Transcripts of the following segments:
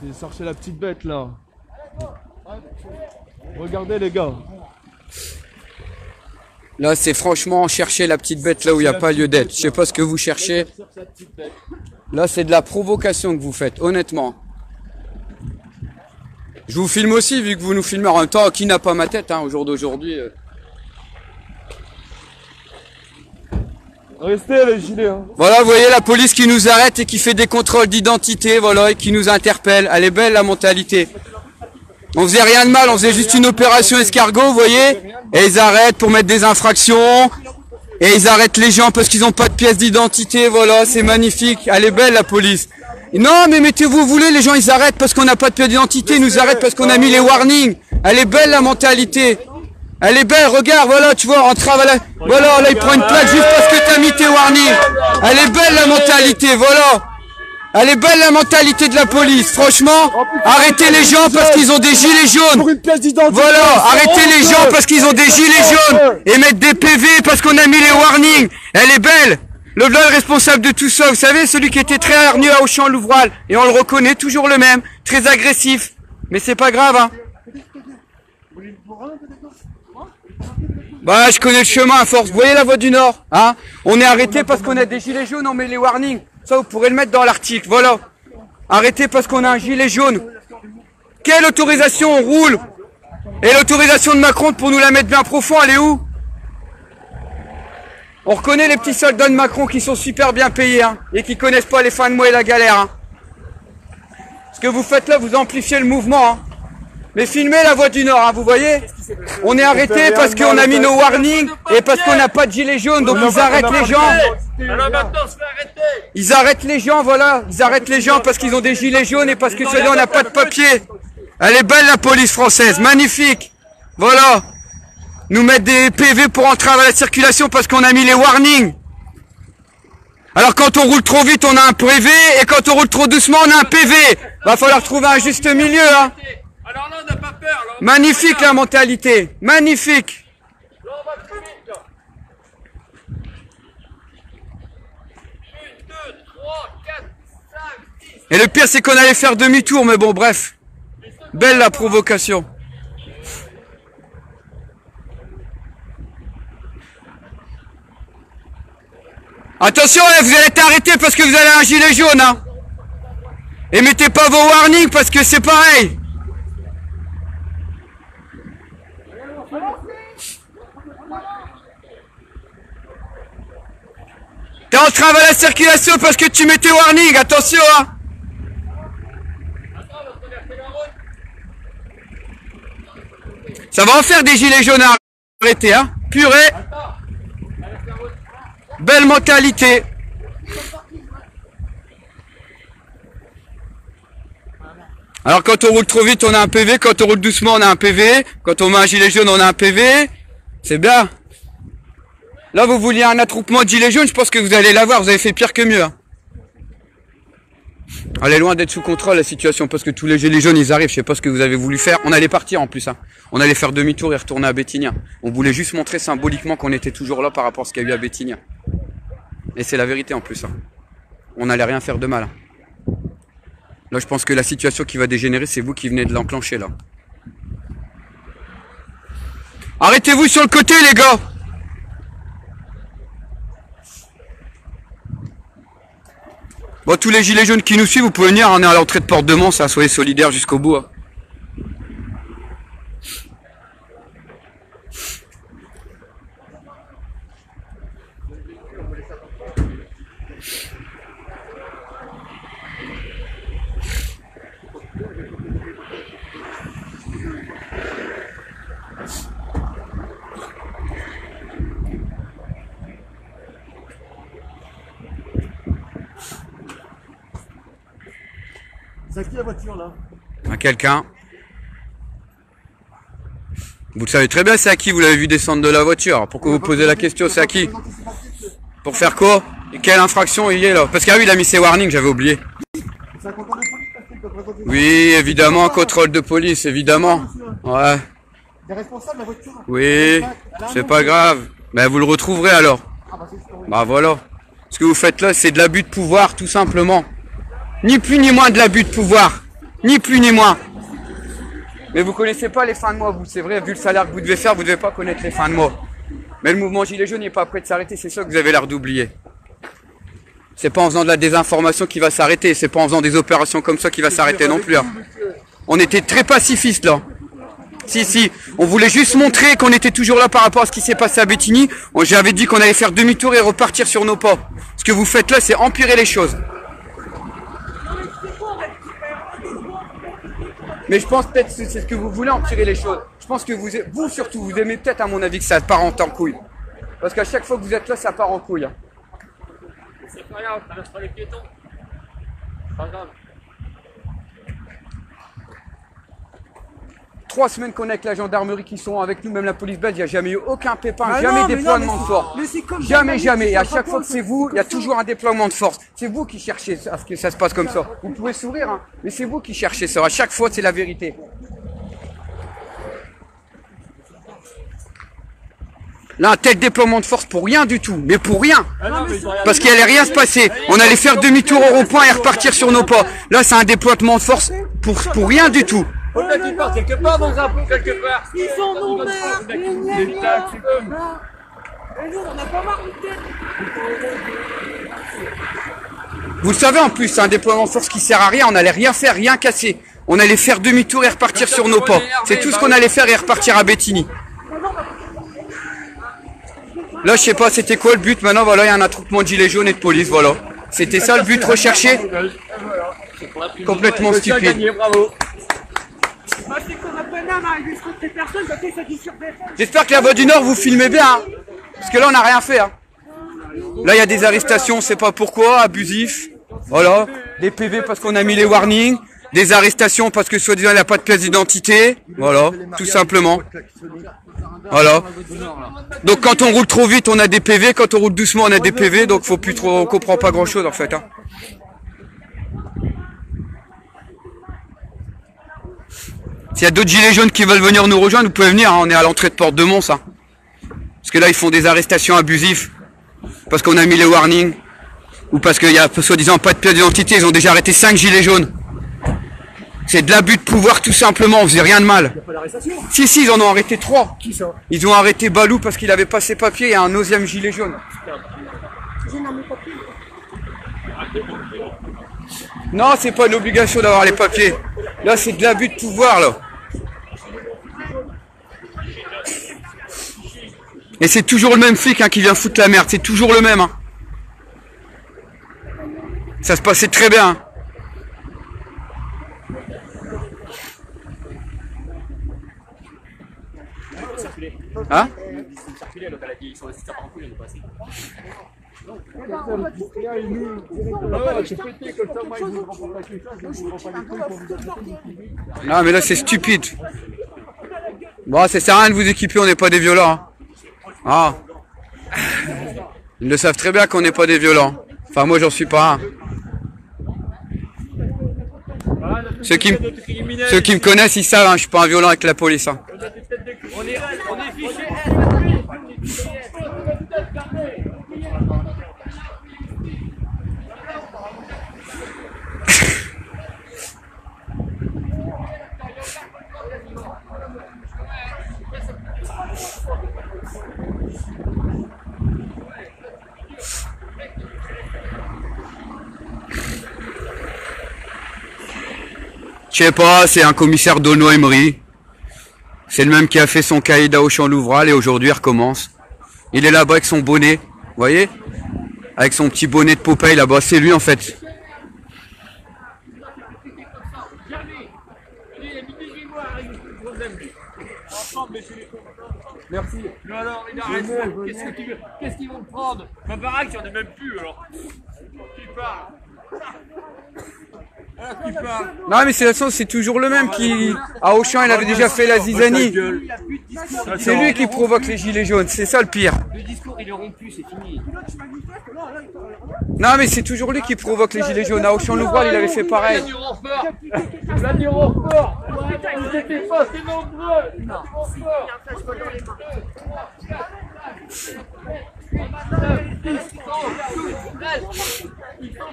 C'est chercher la petite bête là. Regardez les gars. Là, c'est franchement chercher la petite bête là où il n'y a pas lieu d'être. Je sais pas ce que vous cherchez. Là, c'est de la provocation que vous faites, honnêtement. Je vous filme aussi, vu que vous nous filmez en même temps. Qui n'a pas ma tête, hein, au jour d'aujourd'hui. Restez les gilets. Hein. Voilà, vous voyez la police qui nous arrête et qui fait des contrôles d'identité, voilà, et qui nous interpelle. Elle est belle, la mentalité. On faisait rien de mal, on faisait juste une opération escargot, vous voyez. Et ils arrêtent pour mettre des infractions. Et ils arrêtent les gens parce qu'ils n'ont pas de pièce d'identité, voilà, c'est magnifique. Elle est belle, la police. Non, mais mettez-vous, vous voulez, les gens, ils arrêtent parce qu'on n'a pas de pièce d'identité, ils nous arrêtent parce qu'on a mis les warnings. Elle est belle, la mentalité. Elle est belle, regarde, voilà, tu vois, on travaille, voilà, là, il prend une plaque juste parce que t'as mis tes warnings. Elle est belle, la mentalité, voilà. Elle est belle, la mentalité de la police, franchement. Arrêtez les gens parce qu'ils ont des gilets jaunes. Voilà, arrêtez les gens parce qu'ils ont des gilets jaunes. Et mettre des PV parce qu'on a mis les warnings. Elle est belle. Le responsable de tout ça, vous savez, celui qui était très hargneux à Auchan-Louvral. Et on le reconnaît, toujours le même. Très agressif. Mais c'est pas grave, hein. Bah, je connais le chemin à force. Vous voyez la voie du Nord, hein? On est arrêté parce qu'on a des gilets jaunes, on met les warnings. Ça, vous pourrez le mettre dans l'article, voilà. Arrêtez parce qu'on a un gilet jaune. Quelle autorisation on roule? Et l'autorisation de Macron pour nous la mettre bien profond, elle est où? On reconnaît les petits soldats de Macron qui sont super bien payés, hein, et qui connaissent pas les fins de mois et la galère, hein. Ce que vous faites là, vous amplifiez le mouvement, hein. Mais filmez la voie du Nord, hein, vous voyez? On est arrêté parce qu'on a mis nos warnings et parce qu'on n'a pas de gilet jaune, donc ils arrêtent les gens. Alors maintenant, on se fait arrêter. Ils arrêtent les gens, voilà. Ils arrêtent les gens parce qu'ils ont des gilets jaunes et parce que celui-là, on n'a pas de papier. Elle est belle, la police française, magnifique. Voilà. Nous mettre des PV pour entrer à la circulation parce qu'on a mis les warnings. Alors quand on roule trop vite, on a un PV, et quand on roule trop doucement, on a un PV. Va falloir trouver un juste milieu, hein. Alors là, on n'a pas peur. Là, Magnifique la mentalité, magnifique. là, on va plus vite. Là. 1, 2, 3, 4, 5, 6. Et le pire, c'est qu'on allait faire demi-tour, mais bon, bref. Belle la provocation. Attention, vous allez être arrêtés parce que vous avez un gilet jaune, hein. Et mettez pas vos warnings parce que c'est pareil. T'es en train de la circulation parce que tu mets tes warnings, attention, hein. Ça va en faire des gilets jaunes à arrêter, hein. Purée. Belle mentalité. Alors quand on roule trop vite, on a un PV. Quand on roule doucement, on a un PV. Quand on met un gilet jaune, on a un PV. C'est bien. Là, vous vouliez un attroupement de gilets jaunes, je pense que vous allez l'avoir. Vous avez fait pire que mieux, hein. Elle est loin d'être sous contrôle, la situation, parce que tous les gilets jaunes, ils arrivent. Je sais pas ce que vous avez voulu faire. On allait partir en plus, hein. On allait faire demi-tour et retourner à Béthigna. On voulait juste montrer symboliquement qu'on était toujours là par rapport à ce qu'il y a eu à Béthigna. Et c'est la vérité en plus, hein. On n'allait rien faire de mal, hein. Là, je pense que la situation qui va dégénérer, c'est vous qui venez de l'enclencher, là. Arrêtez-vous sur le côté, les gars! Bon, tous les gilets jaunes qui nous suivent, vous pouvez venir, on est à l'entrée de Porte de Mons, hein, soyez solidaires jusqu'au bout, hein. C'est à qui la voiture là? À quelqu'un. Vous le savez très bien, c'est à qui, vous l'avez vu descendre de la voiture. Pourquoi vous posez la question, c'est à qui? Pour faire quoi? Et quelle infraction il y est là? Parce qu'ah oui, il a mis ses warnings, j'avais oublié. C'est un contrôle de police. Oui, évidemment, contrôle de police, évidemment. Ouais. T'es responsable de la voiture? Oui, c'est pas grave. Ben vous le retrouverez alors. Bah voilà. Ce que vous faites là, c'est de l'abus de pouvoir, tout simplement. Ni plus ni moins de l'abus de pouvoir. Ni plus ni moins. Mais vous connaissez pas les fins de mois, vous. C'est vrai, vu le salaire que vous devez faire, vous devez pas connaître les fins de mois. Mais le mouvement Gilets jaunes n'est pas prêt de s'arrêter, c'est ça que vous avez l'air d'oublier. C'est pas en faisant de la désinformation qu'il va s'arrêter, c'est pas en faisant des opérations comme ça qu'il va s'arrêter non plus. Hein. On était très pacifistes là. Si, on voulait juste montrer qu'on était toujours là par rapport à ce qui s'est passé à Bétigny. J'avais dit qu'on allait faire demi-tour et repartir sur nos pas. Ce que vous faites là, c'est empirer les choses. Mais je pense peut-être que c'est ce que vous voulez, empirer les choses. Je pense que vous surtout, vous aimez peut-être à mon avis que ça part en couille. Parce qu'à chaque fois que vous êtes là, ça part en couille. Hein. C'est pas grave, ça laisse pas les piétons. Pas grave. 3 semaines qu'on est avec la gendarmerie qui sont avec nous, même la police belge, il n'y a jamais eu aucun pépin, jamais déploiement de force. Jamais. Et à chaque fois que c'est vous, il y a toujours un déploiement de force. C'est vous qui cherchez à ce que ça se passe comme ça. Vous pouvez sourire, hein, mais c'est vous qui cherchez ça. À chaque fois, c'est la vérité. Là, un tel déploiement de force pour rien du tout, mais pour rien. Parce qu'il allait rien se passer. On allait faire demi-tour au rond-point et repartir sur nos pas. Là, c'est un déploiement de force pour rien du tout. Faut bien qu'ils partent quelque part dans un pot, quelque part. Ils sont nos mères. Et nous, on n'a pas marre de tête. Vous le savez en plus, c'est un déploiement de force qui sert à rien. On allait rien faire, rien casser. On allait faire demi-tour et repartir sur nos pas. C'est tout ce qu'on allait faire et repartir à Bétigny. Là, je sais pas, c'était quoi le but. Maintenant, voilà, il y a un attroupement de gilets jaunes et de police, voilà. C'était ça le but recherché. Complètement stupide. C'est qu'on a pas d'âme à arriver sur ces personnes, parce que ça dit sur des femmes. J'espère que la Voix du Nord vous filmez bien, hein. Parce que là on n'a rien fait. Hein. Là il y a des arrestations, on sait pas pourquoi, abusifs. Voilà, des PV parce qu'on a mis les warnings, des arrestations parce que soi-disant il n'y a pas de pièce d'identité. Voilà, tout simplement. Voilà. Donc quand on roule trop vite on a des PV, quand on roule doucement on a des PV, donc faut plus trop, on comprend pas grand chose en fait. Hein. S'il y a d'autres gilets jaunes qui veulent venir nous rejoindre, vous pouvez venir, hein, on est à l'entrée de Porte de Mons. Hein. Parce que là, ils font des arrestations abusives. Parce qu'on a mis les warnings. Ou parce qu'il y a soi-disant pas de pièce d'identité, ils ont déjà arrêté 5 gilets jaunes. C'est de l'abus de pouvoir tout simplement, on faisait rien de mal. Si, ils en ont arrêté 3. Qui ça? Ils ont arrêté Balou parce qu'il avait pas ses papiers et un 11e gilet jaune. Non, c'est pas une obligation d'avoir les papiers. Là, c'est de l'abus de pouvoir, là. Et c'est toujours le même flic hein, qui vient foutre la merde. C'est toujours le même. Hein. Ça se passait très bien. Hein? Non mais là c'est stupide. Bon ça sert à rien de vous équiper, on n'est pas des violents. Hein. Ah. Ils le savent très bien qu'on n'est pas des violents. Enfin moi j'en suis pas un. Ceux qui me connaissent ils savent, hein, je suis pas un violent avec la police. Hein. On est fichés. Je sais pas, c'est un commissaire d'Aulnoy Emery. C'est le même qui a fait son cahier d'Auchan-Louvral et aujourd'hui il recommence. Il est là-bas avec son bonnet, vous voyez? Avec son petit bonnet de Popeye là-bas, c'est lui en fait. Merci. Mais alors, il arrête. Qu'est-ce que tu veux? Qu'est-ce qu'ils vont te prendre? Ma baraque, il n'y en a même plus alors. Qui parle? Qui parle? Non mais c'est la chose, c'est toujours le même qui... À Auchan, il avait déjà fait la zizanie. C'est lui qui provoque les gilets jaunes, c'est ça le pire. Le discours, il est rompu, c'est fini. Non mais c'est toujours lui qui provoque les gilets jaunes. À Auchan-Louvral, il avait fait pareil. Du renfort. Là, du renfort. Vous étiez pas assez nombreux. Non. Ils sont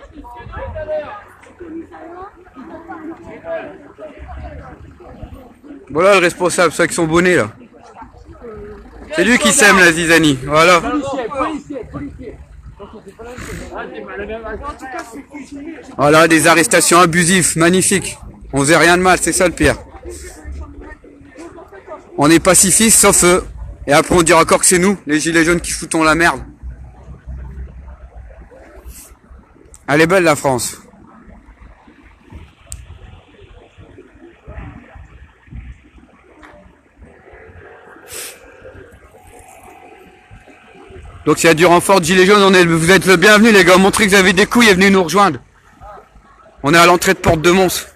Voilà le responsable, ceux avec son bonnet là. C'est lui qui sème la zizanie, voilà. Policier. Ah, t'es pas le même âge. En tout cas, c'est cuisiné. Voilà, des arrestations abusives, magnifiques. On faisait rien de mal, c'est ça le pire. On est pacifistes sauf eux. Et après on dira encore que c'est nous, les gilets jaunes qui foutons la merde. Elle est belle la France. Donc s'il y a du renfort de gilets jaunes, vous êtes le bienvenu les gars, montrez que vous avez des couilles et venez nous rejoindre. On est à l'entrée de Porte de Mons.